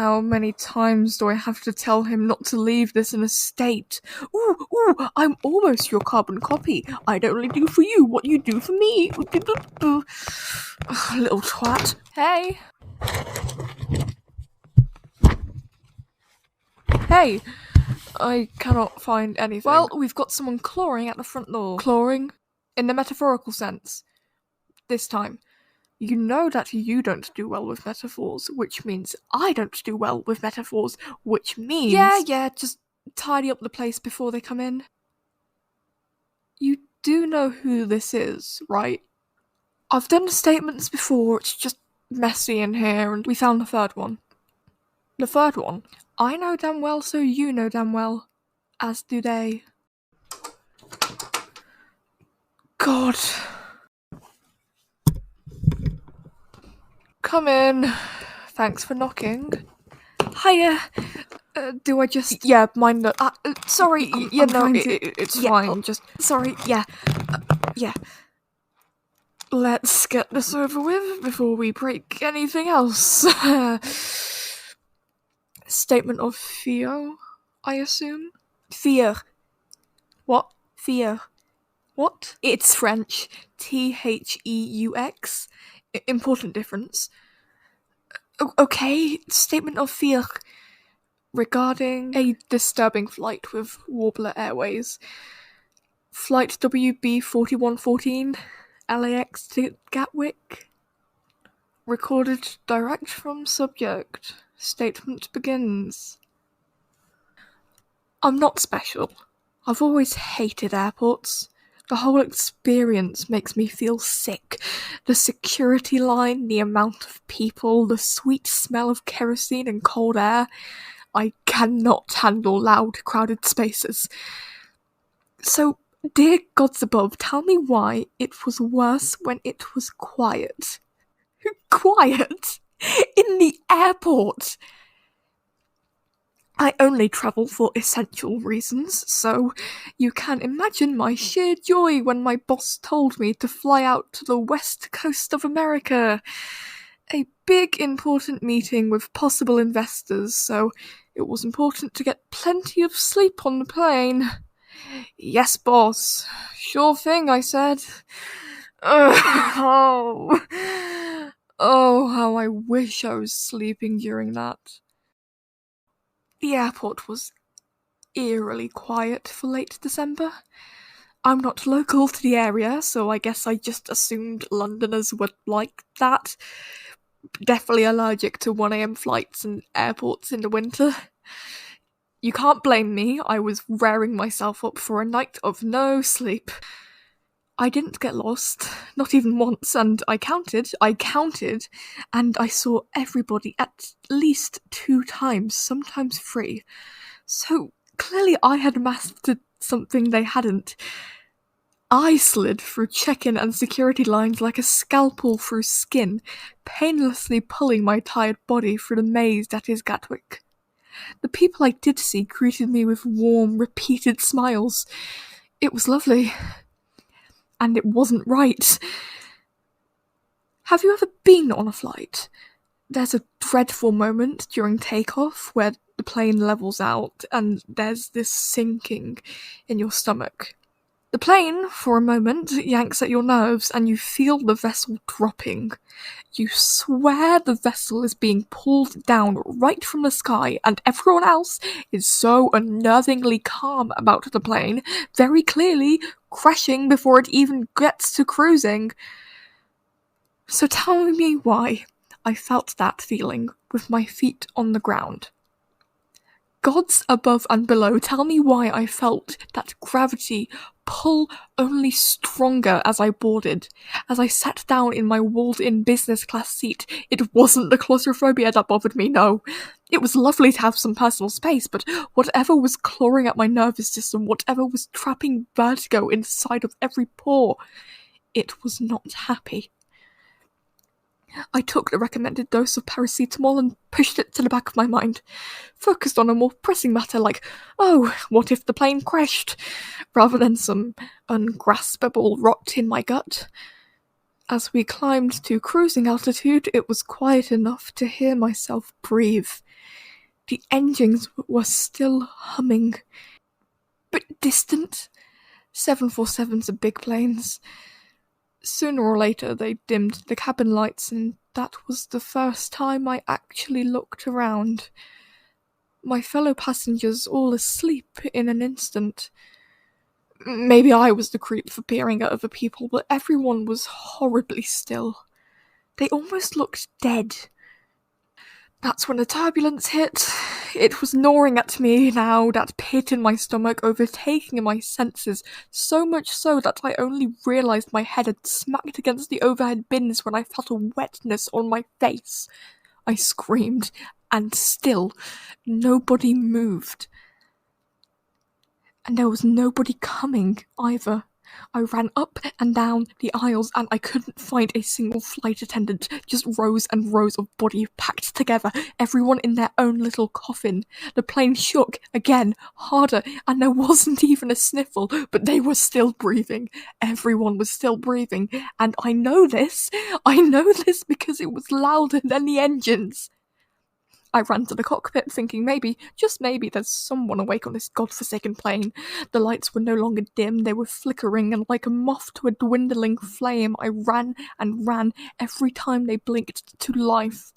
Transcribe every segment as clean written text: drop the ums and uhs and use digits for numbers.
How many times do I have to tell him not to leave this in a state? Ooh, I'm almost your carbon copy. I'd only do for you what you do for me. Little twat. Hey. Hey. I cannot find anything. Well, we've got someone clawing at the front door. Clawing? In the metaphorical sense. This time. You know that you don't do well with metaphors, which means I don't do well with metaphors, which means... Yeah, just tidy up the place before they come in. You do know who this is, right? I've done the statements before, it's just messy in here, and we found the third one. The third one? I know damn well, so you know damn well. As do they. God. Come in. Thanks for knocking. Hiya. Do I just... Yeah, mind the... sorry, it's fine, just... Sorry, yeah. Let's get this over with before we break anything else. Statement of Theo, I assume? Theo. What? Theo. What? It's French. Theux. Important difference. Okay, statement of Theo regarding a disturbing flight with Warbler Airways. Flight WB 4114, LAX to Gatwick. Recorded direct from subject. Statement begins. I'm not special. I've always hated airports. The whole experience makes me feel sick. The security line, the amount of people, the sweet smell of kerosene and cold air. I cannot handle loud, crowded spaces. So, dear gods above, tell me why it was worse when it was quiet. Quiet? In the airport? I only travel for essential reasons, so you can imagine my sheer joy when my boss told me to fly out to the west coast of America. A big, important meeting with possible investors, so it was important to get plenty of sleep on the plane. Yes, boss. Sure thing, I said. Oh, how I wish I was sleeping during that. The airport was eerily quiet for late December. I'm not local to the area, so I guess I just assumed Londoners were like that. Definitely allergic to 1 a.m. flights and airports in the winter. You can't blame me, I was rearing myself up for a night of no sleep. I didn't get lost, not even once, and I counted, and I saw everybody at least 2 times, sometimes 3. So clearly I had mastered something they hadn't. I slid through check-in and security lines like a scalpel through skin, painlessly pulling my tired body through the maze that is Gatwick. The people I did see greeted me with warm, repeated smiles. It was lovely. And it wasn't right. Have you ever been on a flight? There's a dreadful moment during takeoff where the plane levels out and there's this sinking in your stomach. The plane, for a moment, yanks at your nerves and you feel the vessel dropping. You swear the vessel is being pulled down right from the sky and everyone else is so unnervingly calm about the plane, very clearly crashing before it even gets to cruising. So tell me why I felt that feeling with my feet on the ground. Gods above and below, tell me why I felt that gravity pull only stronger as I boarded. As I sat down in my walled-in business class seat, it wasn't the claustrophobia that bothered me, no. It was lovely to have some personal space, but whatever was clawing at my nervous system, whatever was trapping vertigo inside of every pore, it was not happy. I took the recommended dose of paracetamol and pushed it to the back of my mind, focused on a more pressing matter like, oh, what if the plane crashed, rather than some ungraspable rot in my gut. As we climbed to cruising altitude, it was quiet enough to hear myself breathe. The engines were still humming, but distant. 747s are big planes. Sooner or later they dimmed the cabin lights, and that was the first time I actually looked around. My fellow passengers all asleep in an instant. Maybe I was the creep for peering at other people, but everyone was horribly still. They almost looked dead. That's when the turbulence hit. It was gnawing at me now, that pit in my stomach, overtaking my senses, so much so that I only realised my head had smacked against the overhead bins when I felt a wetness on my face. I screamed, and still, nobody moved. And there was nobody coming, either. I ran up and down the aisles and I couldn't find a single flight attendant, just rows and rows of body packed together, everyone in their own little coffin. The plane shook, again, harder, and there wasn't even a sniffle, but they were still breathing. Everyone was still breathing, and I know this because it was louder than the engines. I ran to the cockpit thinking maybe, just maybe, there's someone awake on this godforsaken plane. The lights were no longer dim, they were flickering, and like a moth to a dwindling flame, I ran and ran every time they blinked to life.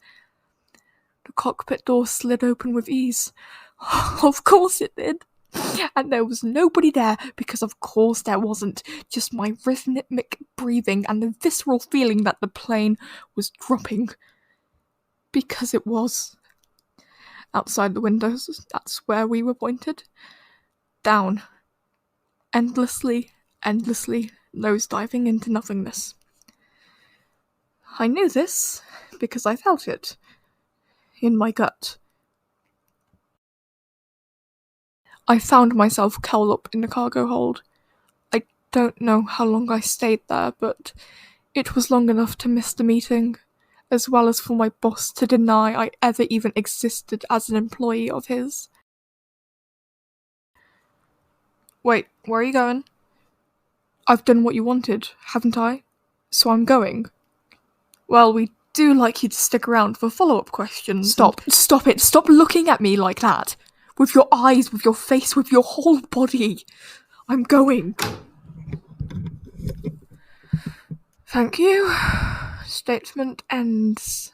The cockpit door slid open with ease. Of course it did. And there was nobody there, because of course there wasn't. Just my rhythmic breathing and the visceral feeling that the plane was dropping. Because it was. Outside the windows, that's where we were pointed. Down. Endlessly, nosediving into nothingness. I knew this because I felt it. In my gut. I found myself curled up in the cargo hold. I don't know how long I stayed there, but it was long enough to miss the meeting, as well as for my boss to deny I ever even existed as an employee of his. Wait, where are you going? I've done what you wanted, haven't I? So I'm going. Well, we do like you to stick around for follow-up questions. Stop it, stop looking at me like that. With your eyes, with your face, with your whole body. I'm going. Thank you. Statement ends.